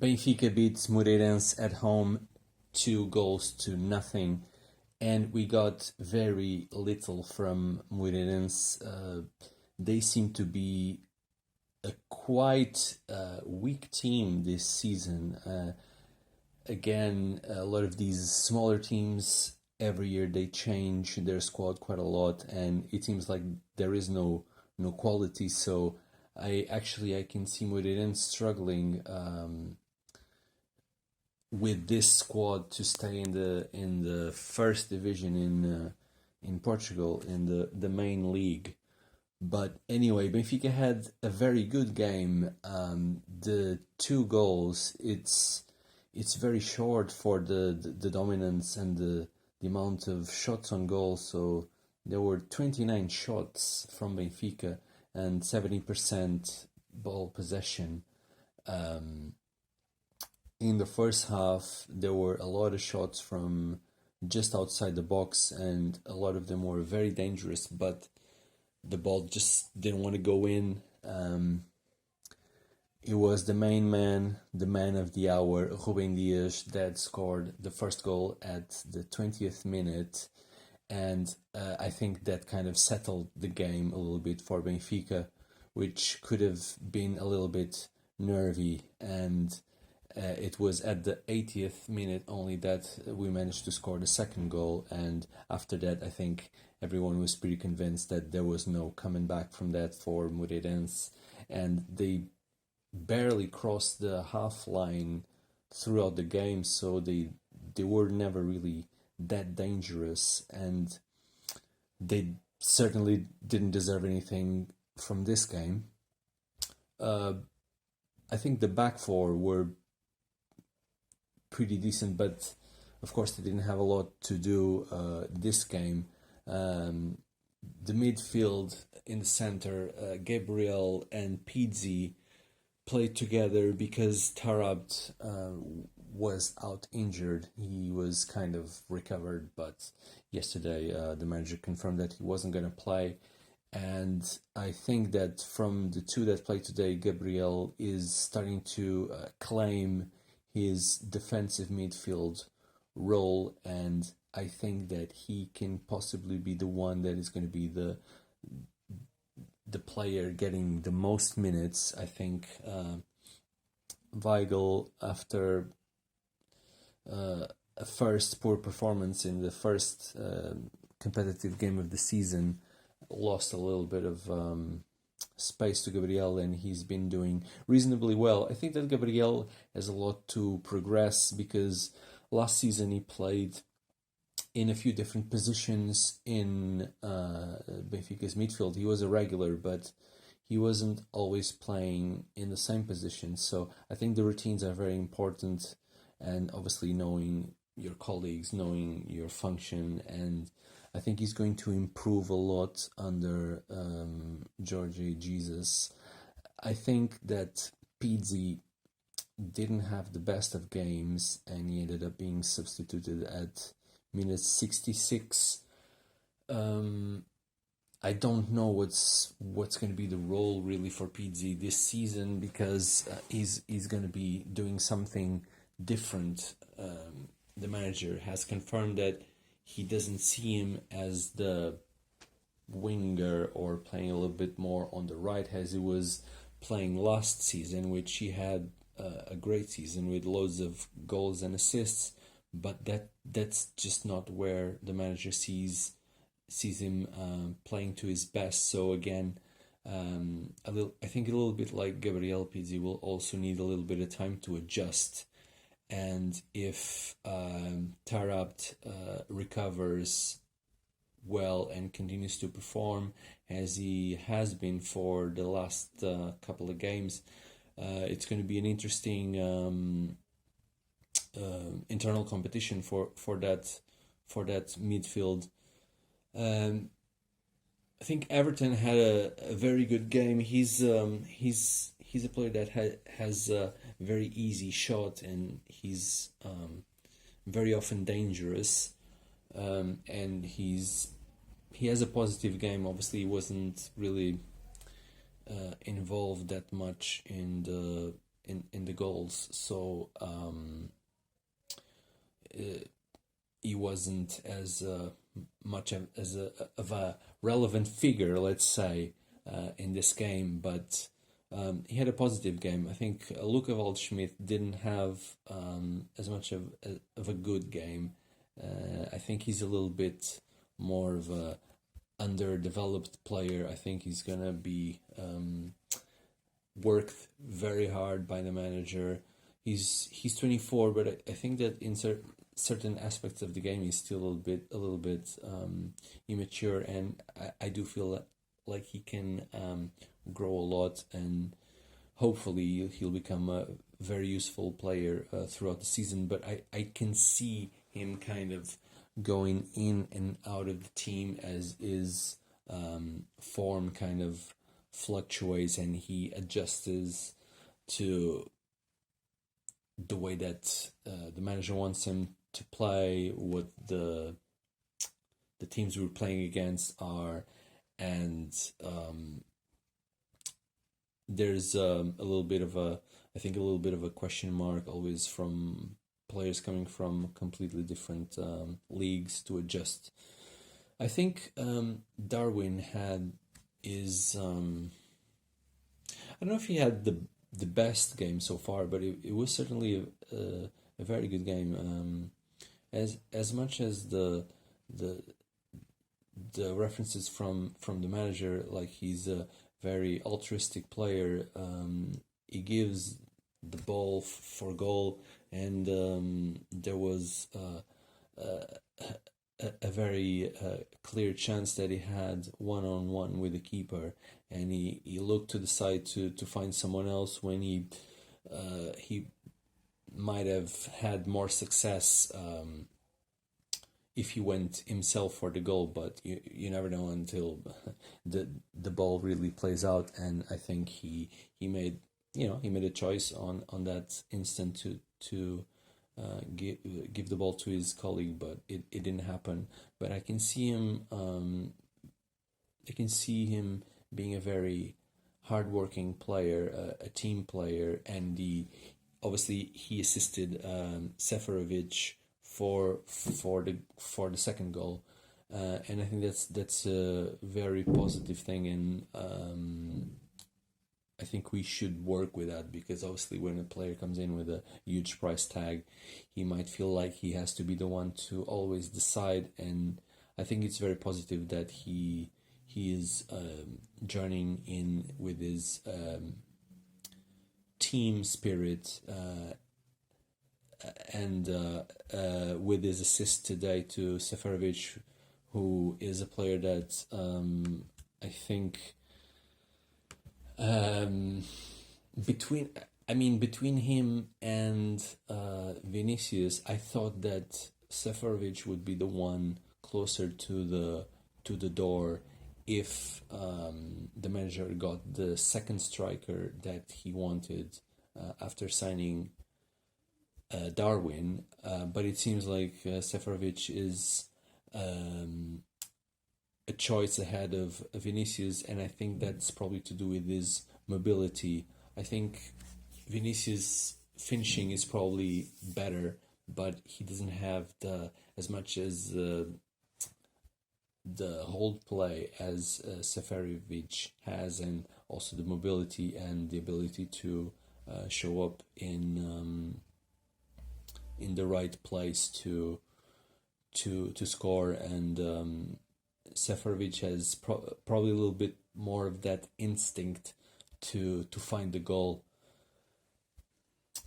Benfica beats Moreirense at home 2 goals to nothing, and we got very little from Moreirense. They seem to be a quite weak team this season. Again, a lot of these smaller teams every year they change their squad quite a lot, and it seems like there is no quality. So I can see Moreirense struggling with this squad to stay in the first division in Portugal, in the main league. But anyway, Benfica had a very good game. The 2 goals, it's very short for the dominance and the amount of shots on goal. So there were 29 shots from Benfica and 70% ball possession. In the first half, there were a lot of shots from just outside the box, and a lot of them were very dangerous, but the ball just didn't want to go in. It was the main man, the man of the hour, Ruben Dias, that scored the first goal at the 20th minute, and I think that kind of settled the game a little bit for Benfica, which could have been a little bit nervy, and it was at the 80th minute only that we managed to score the second goal, and after that I think everyone was pretty convinced that there was no coming back from that for Moreirense, and they barely crossed the half line throughout the game, so they were never really that dangerous, and they certainly didn't deserve anything from this game. I think the back four were pretty decent, but of course they didn't have a lot to do this game. The midfield in the center, Gabriel and Pizzi played together because Tarabt was out injured. He was kind of recovered, but yesterday the manager confirmed that he wasn't going to play. And I think that from the two that played today, Gabriel is starting to claim his defensive midfield role, and I think that he can possibly be the one that is going to be the player getting the most minutes. I think Weigl, after a first poor performance in the first competitive game of the season, lost a little bit of space to Gabriel, and he's been doing reasonably well. I think that Gabriel has a lot to progress because last season he played in a few different positions in Benfica's midfield. He was a regular, but he wasn't always playing in the same position. So I think the routines are very important, and obviously knowing your colleagues, knowing your function, and I think he's going to improve a lot under Jorge Jesus. I think that Pizzi didn't have the best of games, and he ended up being substituted at minute 66. I don't know what's going to be the role really for Pizzi this season, because he's going to be doing something different. The manager has confirmed that he doesn't see him as the winger or playing a little bit more on the right as he was playing last season, which he had a great season with loads of goals and assists, but that's just not where the manager sees him playing to his best. So again, I think a little bit like Gabriel, Pizzi will also need a little bit of time to adjust. And if Tarabt recovers well and continues to perform as he has been for the last couple of games, it's going to be an interesting internal competition for that midfield. I think Everton had a very good game. He's a player that has a very easy shot, and he's very often dangerous, and he has a positive game. Obviously, he wasn't really involved that much in in the goals. So he wasn't as much as of a relevant figure, let's say, in this game, but he had a positive game. I think Luka Waldschmidt didn't have as much of a good game. I think he's a little bit more of a underdeveloped player. I think he's gonna be worked very hard by the manager. He's 24, but I think that in certain aspects of the game he's still a little bit immature, and I do feel like he can grow a lot, and hopefully he'll become a very useful player throughout the season. But I can see him kind of going in and out of the team as his form kind of fluctuates and he adjusts to the way that the manager wants him to play, what the teams we're playing against are, and there's a little bit of a question mark always from players coming from completely different leagues to adjust. I think Darwin had is I don't know if he had the best game so far, but it was certainly a very good game. As much as the references from the manager, like he's a very altruistic player. He gives the ball for goal, and there was a very clear chance that he had one-on-one with the keeper, and he looked to the side to find someone else when he might have had more success if he went himself for the goal, but you never know until the ball really plays out. And I think he made a choice on that instant to give the ball to his colleague, but it didn't happen. But I can see him being a very hardworking player, a team player, and obviously he assisted Seferovic for the second goal, and I think that's a very positive thing, and I think we should work with that, because obviously when a player comes in with a huge price tag, he might feel like he has to be the one to always decide, and I think it's very positive that he is joining in with his team spirit and with his assist today to Seferovic, who is a player that I think between him and Vinicius, I thought that Seferovic would be the one closer to the door if the manager got the second striker that he wanted after signing Darwin, but it seems like Seferovic is a choice ahead of Vinicius, and I think that's probably to do with his mobility. I think Vinicius' finishing is probably better, but he doesn't have as much as the hold play as Seferovic has, and also the mobility and the ability to show up in the right place to score, and Seferovic has probably a little bit more of that instinct to find the goal.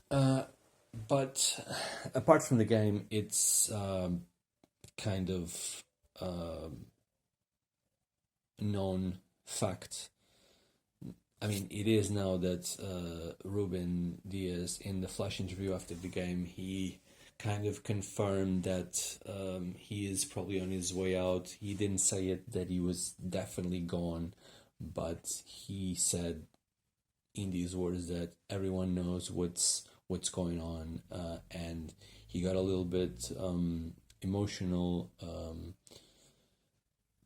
But apart from the game, it's kind of known fact. I mean, it is now that Ruben Dias, in the flash interview after the game, he kind of confirmed that he is probably on his way out. He didn't say it that he was definitely gone, but he said in these words that everyone knows what's going on, and he got a little bit emotional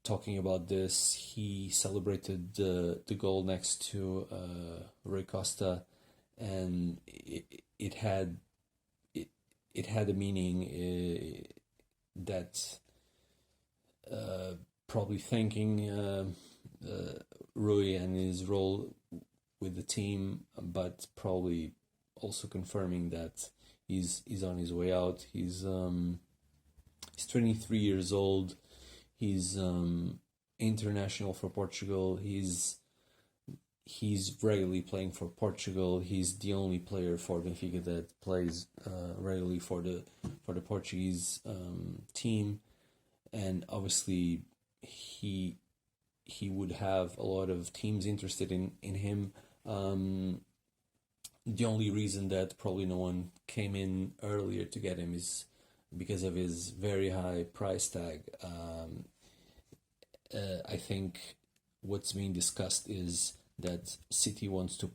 talking about this. He celebrated the goal next to Rui Costa, and it had a meaning that probably thanking Rui and his role with the team, but probably also confirming that he's on his way out. He's 23 years old. He's international for Portugal. He's regularly playing for Portugal. He's the only player for Benfica that plays regularly for the Portuguese team, and obviously he would have a lot of teams interested in him. The only reason that probably no one came in earlier to get him is because of his very high price tag. I think what's being discussed is that City wants to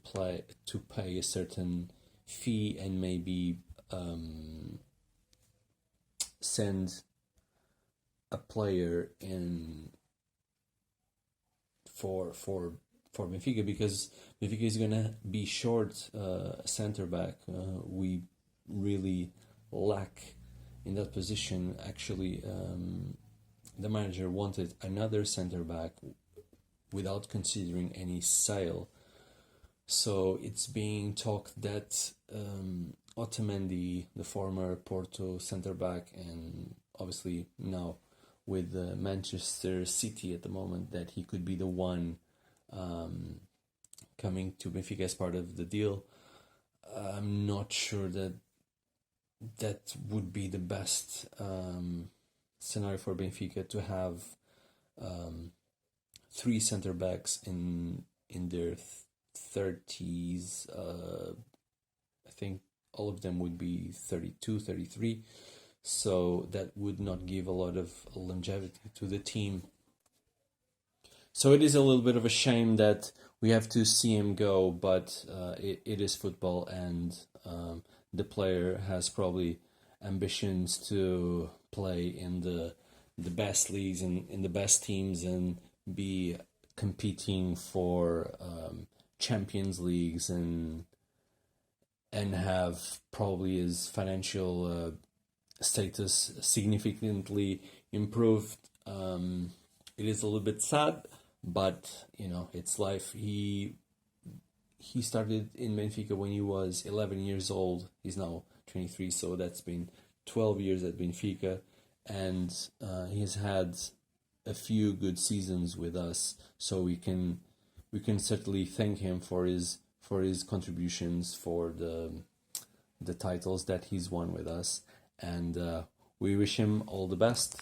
pay a certain fee and maybe send a player in for Benfica, because Benfica is gonna be short center back. We really lack in that position. Actually, the manager wanted another center back without considering any sale. So it's being talked that Otamendi, the former Porto centre back, and obviously now with Manchester City at the moment, that he could be the one coming to Benfica as part of the deal. I'm not sure that would be the best scenario for Benfica, to have three center backs in their 30s. I think all of them would be 32, 33. So that would not give a lot of longevity to the team. So it is a little bit of a shame that we have to see him go, but it is football, and the player has probably ambitions to play in the best leagues and in the best teams, and be competing for Champions Leagues, and have probably his financial status significantly improved. It is a little bit sad, but it's life. He started in Benfica when he was 11 years old. He's now 23, so that's been 12 years at Benfica, and he has had a few good seasons with us. So we can certainly thank him for his contributions, for the titles that he's won with us, and we wish him all the best.